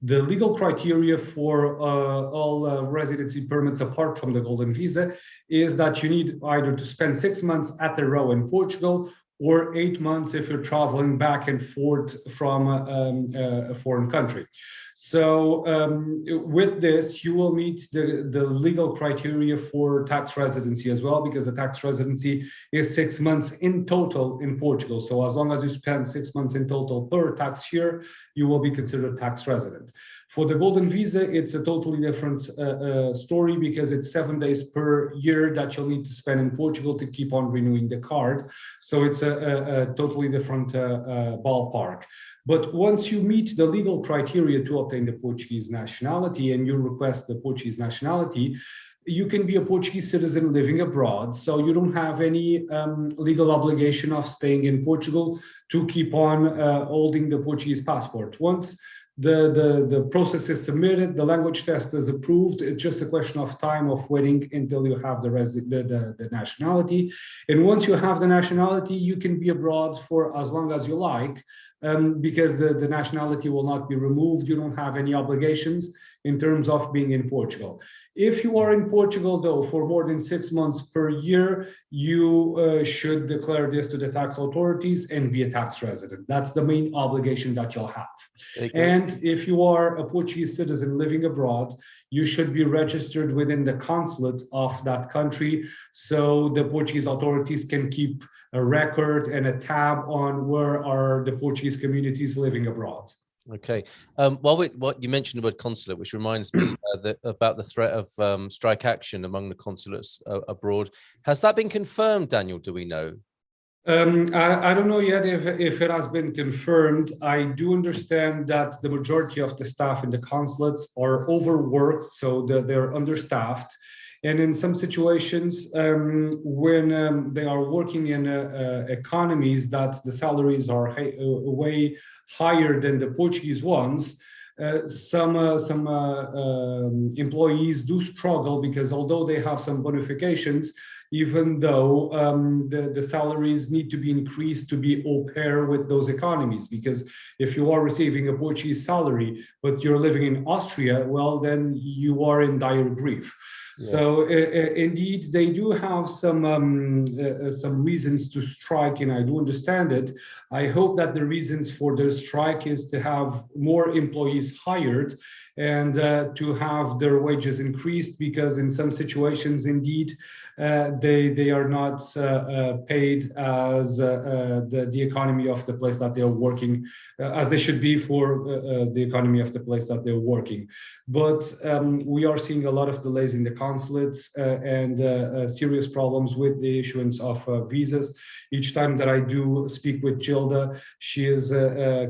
The legal criteria for all residency permits apart from the golden visa is that you need either to spend 6 months at a row in Portugal or 8 months if you're traveling back and forth from a foreign country. So with this, you will meet the legal criteria for tax residency as well, because the tax residency is 6 months in total in Portugal. So as long as you spend 6 months in total per tax year, you will be considered tax resident. For the golden visa, it's a totally different story, because it's 7 days per year that you'll need to spend in Portugal to keep on renewing the card. So it's a totally different ballpark. But once you meet the legal criteria to obtain the Portuguese nationality and you request the Portuguese nationality, you can be a Portuguese citizen living abroad. So you don't have any legal obligation of staying in Portugal to keep on holding the Portuguese passport. Once the process is submitted, the language test is approved, it's just a question of time of waiting until you have the nationality. And once you have the nationality, you can be abroad for as long as you like, because the nationality will not be removed. You don't have any obligations in terms of being in Portugal. If you are in Portugal, though, for more than 6 months per year, you should declare this to the tax authorities and be a tax resident. That's the main obligation that you'll have. And if you are a Portuguese citizen living abroad, you should be registered within the consulate of that country, so the Portuguese authorities can keep a record and a tab on where are the Portuguese communities living abroad. Okay. What you mentioned the word consulate, which reminds me about the threat of strike action among the consulates abroad. Has that been confirmed, Daniel? Do we know? I don't know yet if it has been confirmed. I do understand that the majority of the staff in the consulates are overworked, so they're understaffed. And in some situations, when they are working in economies that the salaries are way higher than the Portuguese ones, some employees do struggle, because although they have some bonifications, even though the salaries need to be increased to be au pair with those economies. Because if you are receiving a Portuguese salary, but you're living in Austria, well, then you are in dire grief. Yeah. So indeed, they do have some reasons to strike, and I do understand it. I hope that the reasons for the strike is to have more employees hired and to have their wages increased, because in some situations, indeed, they are not paid as the economy of the place that they are working, as they should be for the economy of the place that they're working. But we are seeing a lot of delays in the consulates and serious problems with the issuance of visas. Each time that I do speak with Gilda, she is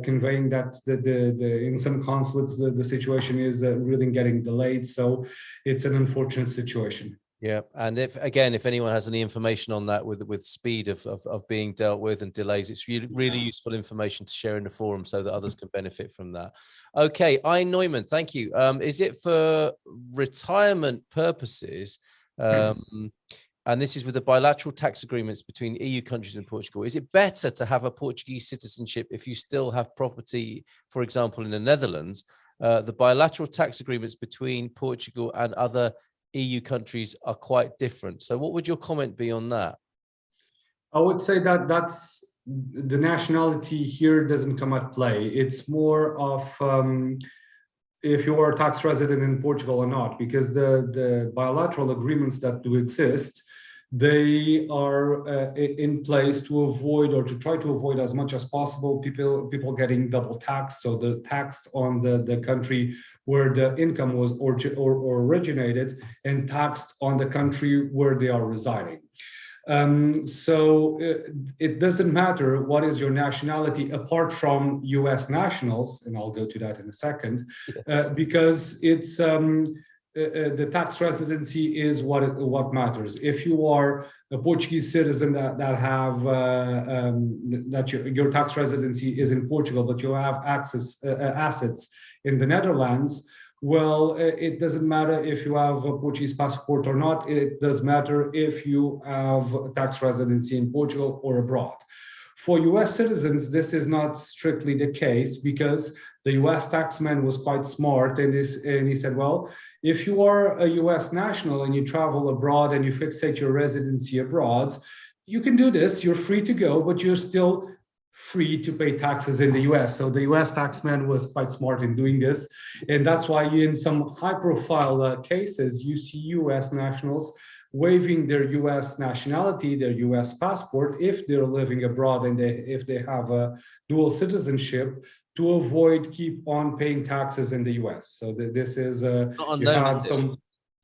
conveying that in some consulates the situation is really getting delayed. So it's an unfortunate situation. Yeah, and if anyone has any information on that with speed of being dealt with and delays, it's really useful information to share in the forum so that others can benefit from that. Okay, Neumann, thank you. Is it for retirement purposes? And this is with the bilateral tax agreements between EU countries and Portugal. Is it better to have a Portuguese citizenship if you still have property, for example, in the Netherlands? The bilateral tax agreements between Portugal and other EU countries are quite different. So what would your comment be on that? I would say that that's the nationality here doesn't come at play. It's more of if you are a tax resident in Portugal or not, because the bilateral agreements that do exist, they are in place to avoid, or to try to avoid as much as possible, people getting double taxed. So the tax on the country where the income was or originated, and taxed on the country where they are residing. So it doesn't matter what is your nationality, apart from US nationals, and I'll go to that in a second, because it's the tax residency is what matters. If you are a Portuguese citizen that have that your tax residency is in Portugal, but you have assets in the Netherlands, well, it doesn't matter if you have a Portuguese passport or not. It does matter if you have a tax residency in Portugal or abroad. For US citizens, this is not strictly the case, because the US taxman was quite smart, and he said, well, if you are a US national and you travel abroad and you fixate your residency abroad, you can do this, you're free to go, but you're still free to pay taxes in the US. So the US taxman was quite smart in doing this. And that's why in some high profile cases, you see US nationals waiving their US nationality, their US passport, if they're living abroad and if they have a dual citizenship, to avoid keep on paying taxes in the US. So this is not unknown,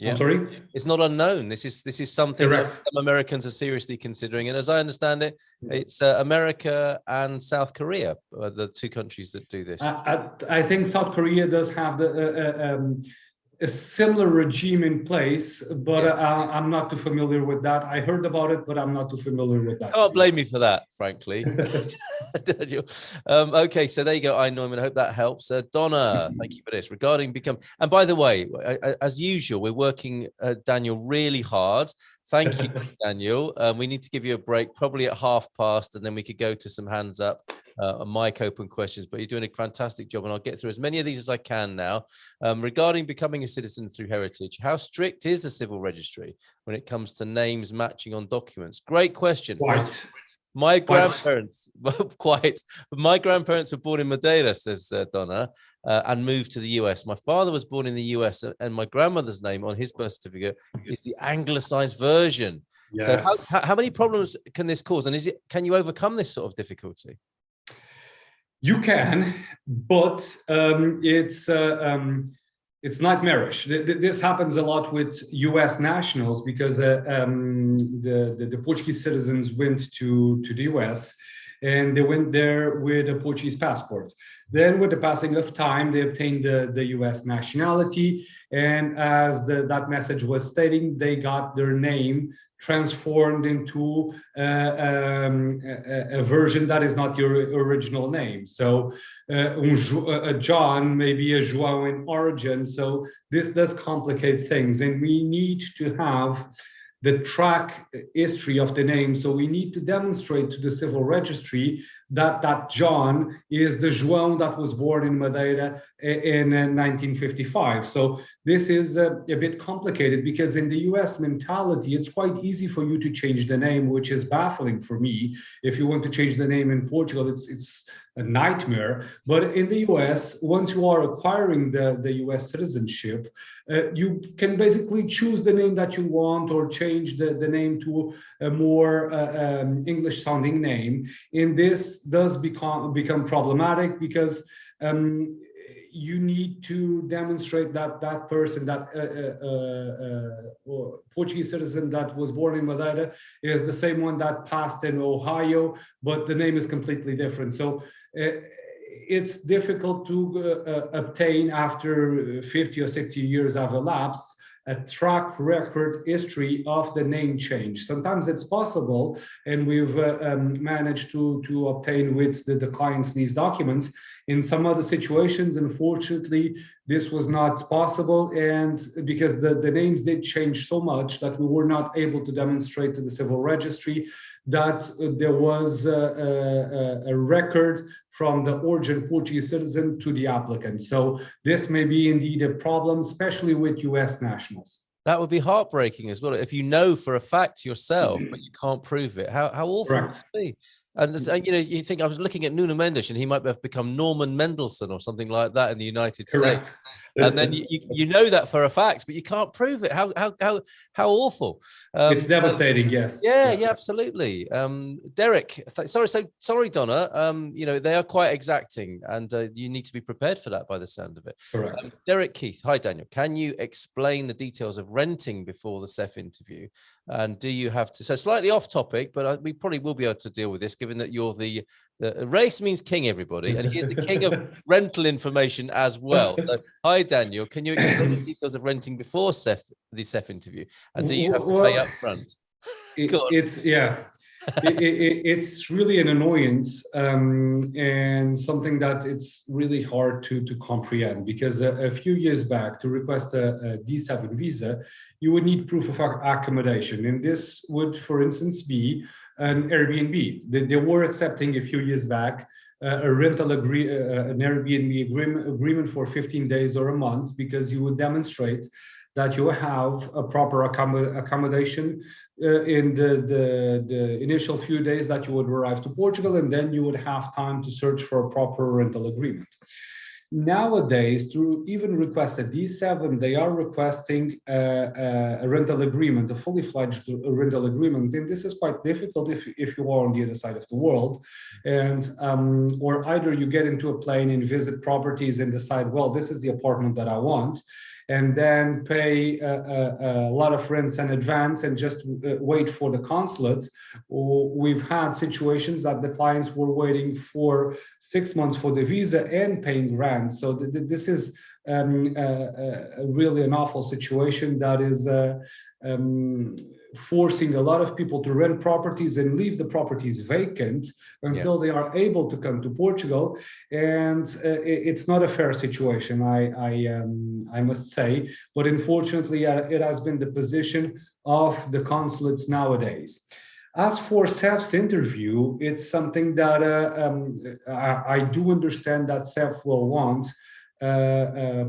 I'm sorry? It's not unknown. This is something Correct. that some Americans are seriously considering. And as I understand it, it's America and South Korea are the two countries that do this. I think South Korea does have a similar regime in place, but I'm not too familiar with that. I heard about it, but I'm not too familiar with that. Can't blame me for that, frankly. Okay, so there you go. Neumann, I hope that helps. Donna, thank you for this. Regarding and by the way, as usual, we're working, Daniel, really hard. Thank you, Daniel. We need to give you a break, probably at past, and then we could go to some hands up, mic open questions. But you're doing a fantastic job, and I'll get through as many of these as I can now. Regarding becoming a citizen through heritage, how strict is the civil registry when it comes to names matching on documents? Great question. Quite. My grandparents, my grandparents were born in Madeira, says Donna, and moved to the US. My father was born in the US, and my grandmother's name on his birth certificate is the anglicized version. Yes. So how many problems can this cause? And can you overcome this sort of difficulty? You can, but it's nightmarish. This happens a lot with US nationals, because the Portuguese citizens went to the US, and they went there with a Portuguese passport. Then with the passing of time, they obtained the US nationality. And as that message was stating, they got their name transformed into a version that is not your original name. So a John may be a João in origin. So this does complicate things, and we need to have the track history of the name. So we need to demonstrate to the civil registry that John is the João that was born in Madeira in 1955. So this is a bit complicated, because in the US mentality, it's quite easy for you to change the name, which is baffling for me. If you want to change the name in Portugal, it's a nightmare. But in the US, once you are acquiring the US citizenship, you can basically choose the name that you want, or change the name to a more English sounding name. And this does become problematic, because you need to demonstrate that that person, that Portuguese citizen that was born in Madeira, is the same one that passed in Ohio, but the name is completely different. So it's difficult to obtain, after 50 or 60 years have elapsed, a track record history of the name change. Sometimes it's possible, and we've managed to obtain with the clients these documents. In some other situations, unfortunately, this was not possible, and because the names did change so much that we were not able to demonstrate to the civil registry that there was a record from the origin Portuguese citizen to the applicant. So this may be indeed a problem, especially with US nationals. That would be heartbreaking as well, if you know for a fact yourself, but you can't prove it. How awful would it be? And you know, you think, I was looking at Nuno Mendes, and he might have become Norman Mendelsohn or something like that in the United States. And then you know that for a fact, but you can't prove it. How awful! It's devastating. Yes. Yeah, absolutely. Derek, sorry, Donna. You know, they are quite exacting, and you need to be prepared for that by the sound of it. Correct. Derek Keith, hi Daniel. Can you explain the details of renting before the CEF interview? And do you have to? So slightly off topic, but we probably will be able to deal with this, given that you're the Reis means king, everybody, and he's the king of rental information as well. So, hi Daniel, can you explain the details of renting before the CEF interview, and do you have to pay up front? It's really an annoyance, and something that it's really hard to comprehend, because a few years back, to request a D7 visa, you would need proof of accommodation, and this would, for instance, be an Airbnb. They were accepting a few years back an Airbnb agreement for 15 days or a month, because you would demonstrate that you have a proper accommodation in the initial few days that you would arrive to Portugal, and then you would have time to search for a proper rental agreement. Nowadays, to even request a D7, they are requesting a rental agreement, a fully fledged rental agreement. And this is quite difficult if you are on the other side of the world. And or either you get into a plane and visit properties and decide, well, this is the apartment that I want, and then pay a lot of rents in advance and just wait for the consulate. We've had situations that the clients were waiting for 6 months for the visa and paying rent. So this is really an awful situation that is forcing a lot of people to rent properties and leave the properties vacant until they are able to come to Portugal. And it's not a fair situation, I must say. But unfortunately, it has been the position of the consulates nowadays. As for CEF's interview, it's something that I do understand that CEF will want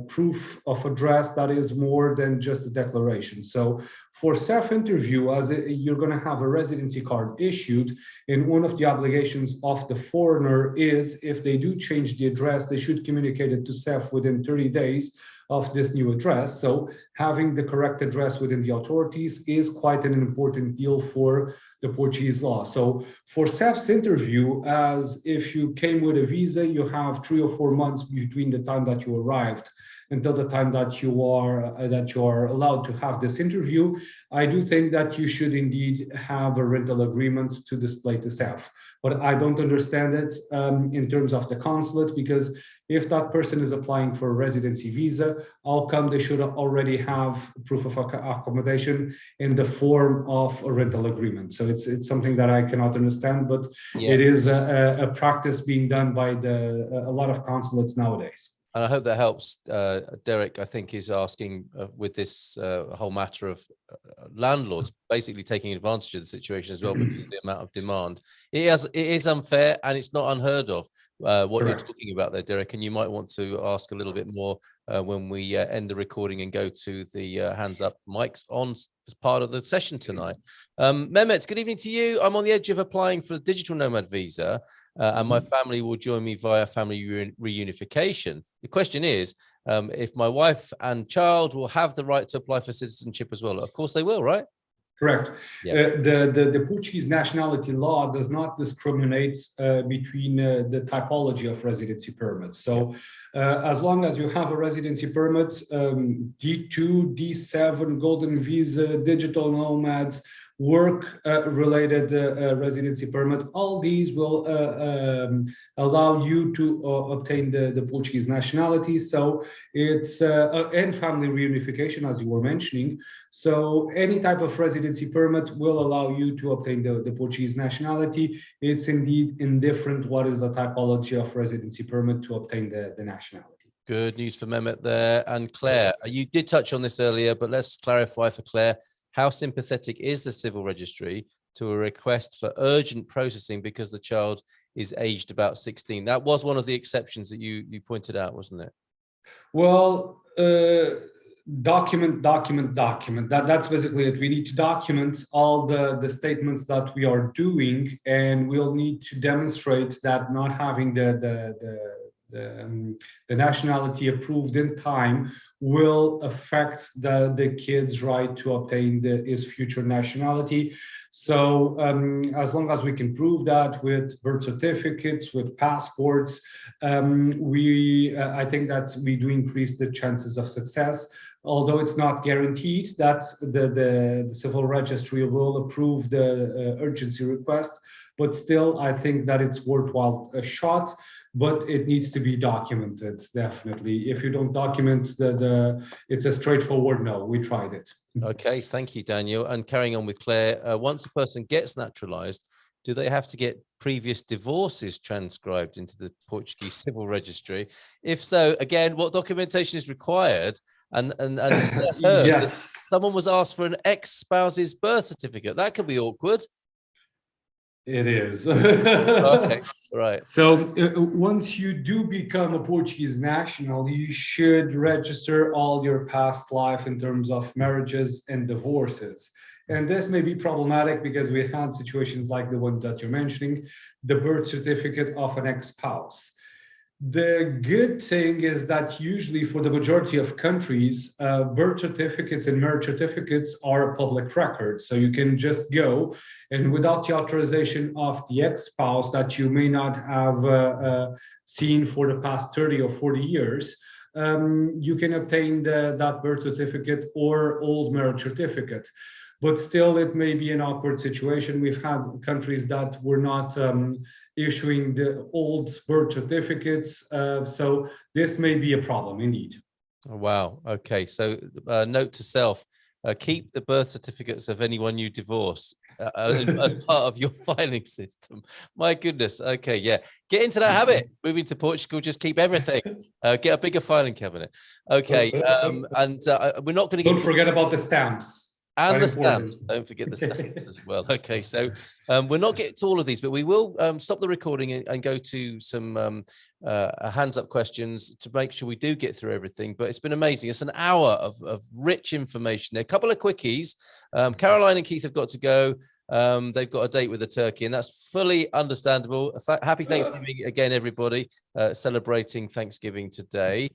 proof of address that is more than just a declaration. So for CEF interview, you're going to have a residency card issued, and one of the obligations of the foreigner is, if they do change the address, they should communicate it to CEF within 30 days of this new address. So having the correct address within the authorities is quite an important deal for the Portuguese law. So for CEF's interview, as if you came with a visa, you have 3 or 4 months between the time that you arrived until the time that you are allowed to have this interview. I do think that you should indeed have a rental agreement to display to CEF. But I don't understand it in terms of the consulate, because if that person is applying for a residency visa, how come they should already have proof of accommodation in the form of a rental agreement? So it's something that I cannot understand, but it is a practice being done by a lot of consulates nowadays. And I hope that helps. Derek, I think, is asking with this whole matter of landlords basically taking advantage of the situation as well because of the amount of demand. It is unfair and it's not unheard of what you're talking about there, Derek. And you might want to ask a little bit more when we end the recording and go to the hands up mics on as part of the session tonight. Mehmet, good evening to you. I'm on the edge of applying for the digital nomad visa and my family will join me via family reunification. The question is, if my wife and child will have the right to apply for citizenship as well. Of course they will, right? Correct. Yeah. The Portuguese nationality law does not discriminate between the typology of residency permits. So as long as you have a residency permit, D2, D7, golden visa, digital nomads, work-related residency permit, all these will allow you to obtain the Portuguese nationality. So it's and family reunification, as you were mentioning. So any type of residency permit will allow you to obtain the Portuguese nationality. It's indeed indifferent what is the typology of residency permit to obtain the nationality. Good news for Mehmet there. And Claire, you did touch on this earlier, but let's clarify for Claire. How sympathetic is the civil registry to a request for urgent processing because the child is aged about 16? That was one of the exceptions that you pointed out, wasn't it? Well, document. That's basically it. We need to document all the statements that we are doing, and we'll need to demonstrate that not having the nationality approved in time will affect the kid's right to obtain his future nationality. So as long as we can prove that with birth certificates, with passports, I think that we do increase the chances of success. Although it's not guaranteed that the civil registry will approve the urgency request, but still I think that it's worthwhile a shot. But it needs to be documented, definitely. If you don't document it's a straightforward no, we tried it. Okay, thank you, Daniel. And carrying on with Claire, once a person gets naturalized, do they have to get previous divorces transcribed into the Portuguese civil registry? If so, again, what documentation is required? And yes, someone was asked for an ex-spouse's birth certificate. That could be awkward. It is. Okay, right. So once you do become a Portuguese national, you should register all your past life in terms of marriages and divorces. And this may be problematic because we had situations like the one that you're mentioning, the birth certificate of an ex-spouse. The good thing is that usually for the majority of countries, birth certificates and marriage certificates are a public record. So you can just go and without the authorization of the ex-spouse that you may not have seen for the past 30 or 40 years, you can obtain that birth certificate or old marriage certificate. But still, it may be an awkward situation. We've had countries that were not issuing the old birth certificates. So this may be a problem indeed. Oh, wow. Okay. So note to self, keep the birth certificates of anyone you divorce as part of your filing system. My goodness. Okay. Yeah. Get into that habit. Moving to Portugal, just keep everything. Get a bigger filing cabinet. Okay. And we're not going to get... Don't forget about the stamps. And the stamps. Don't forget the stamps as well. Okay, so we're not getting to all of these, but we will stop the recording and go to some hands up questions to make sure we do get through everything. But it's been amazing. It's an hour of rich information there. A couple of quickies. Caroline and Keith have got to go. They've got a date with a turkey, and that's fully understandable. Happy Thanksgiving again, everybody. Celebrating Thanksgiving today.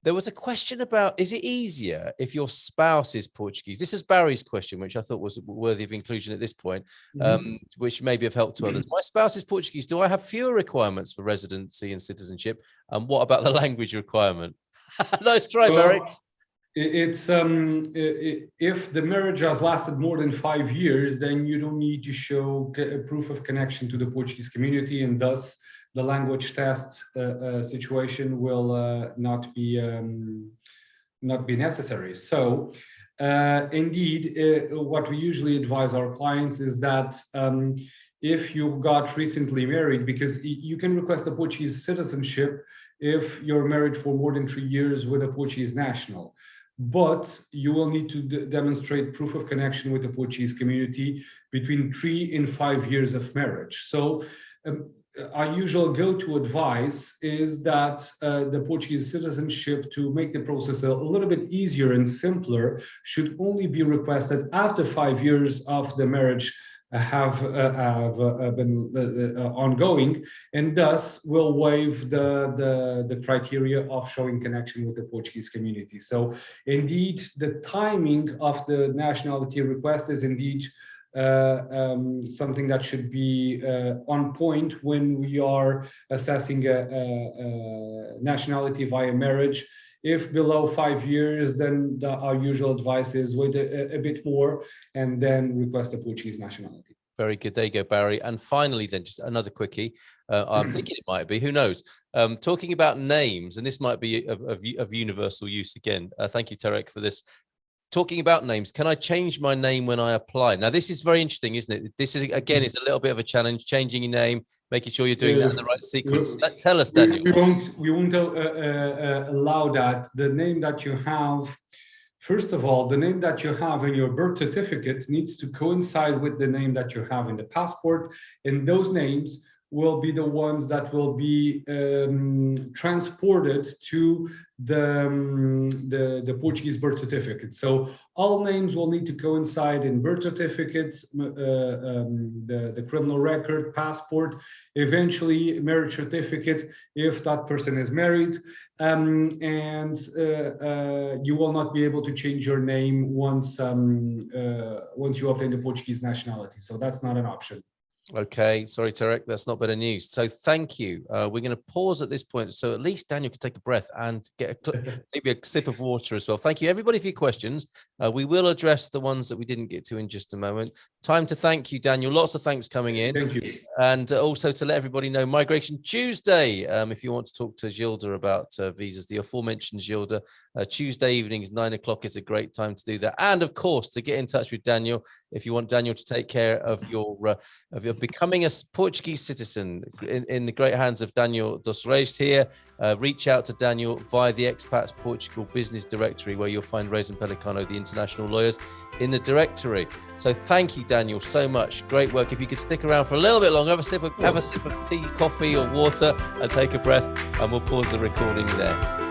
There was a question about, is it easier if your spouse is Portuguese? This is Barry's question, which I thought was worthy of inclusion at this point, which maybe have helped to others. My spouse is Portuguese. Do I have fewer requirements for residency and citizenship? And what about the language requirement? Nice try, Barry. It's if the marriage has lasted more than 5 years, then you don't need to show proof of connection to the Portuguese community, and thus the language test situation will not be necessary. So indeed, what we usually advise our clients is that if you got recently married, because you can request a Portuguese citizenship if you're married for more than 3 years with a Portuguese national. But you will need to demonstrate proof of connection with the Portuguese community between 3 and 5 years of marriage. So our usual go-to advice is that the Portuguese citizenship, to make the process a little bit easier and simpler, should only be requested after 5 years of the marriage have been ongoing, and thus will waive the criteria of showing connection with the Portuguese community. So indeed, the timing of the nationality request is indeed something that should be on point when we are assessing a nationality via marriage. If below 5 years, then our usual advice is wait a bit more and then request a Portuguese nationality. Very good. There you go, Barry. And finally, then, just another quickie. I'm thinking it might be, who knows? Talking about names, and this might be of universal use again. Thank you, Tarek, for this. Talking about names, can I change my name when I apply? Now, this is very interesting, isn't it? This is, again, is a little bit of a challenge, changing your name, making sure you're doing that in the right sequence. Tell us, Daniel. We won't allow that. The name that you have, first of all, the name that you have in your birth certificate needs to coincide with the name that you have in the passport, and those names will be the ones that will be transported to the Portuguese birth certificate. So all names will need to coincide in birth certificates, the criminal record, passport, eventually marriage certificate if that person is married, and you will not be able to change your name once you obtain the Portuguese nationality. So that's not an option. Okay, sorry, Tarek, that's not better news. So thank you. We're going to pause at this point, so at least Daniel can take a breath and get maybe a sip of water as well. Thank you, everybody, for your questions. We will address the ones that we didn't get to in just a moment. Time to thank you, Daniel. Lots of thanks coming in. Thank you. And also to let everybody know, Migration Tuesday, if you want to talk to Gilda about visas, the aforementioned Gilda, Tuesday evenings, 9 o'clock is a great time to do that. And of course, to get in touch with Daniel, if you want Daniel to take care of your becoming a Portuguese citizen in the great hands of Daniel dos Reis here, reach out to Daniel via the Expats Portugal Business Directory, where you'll find Reis Pellicano, the international lawyers, in the directory. So thank you, Daniel, so much. Great work. If you could stick around for a little bit longer, have a sip of tea, coffee or water, and take a breath, and we'll pause the recording there.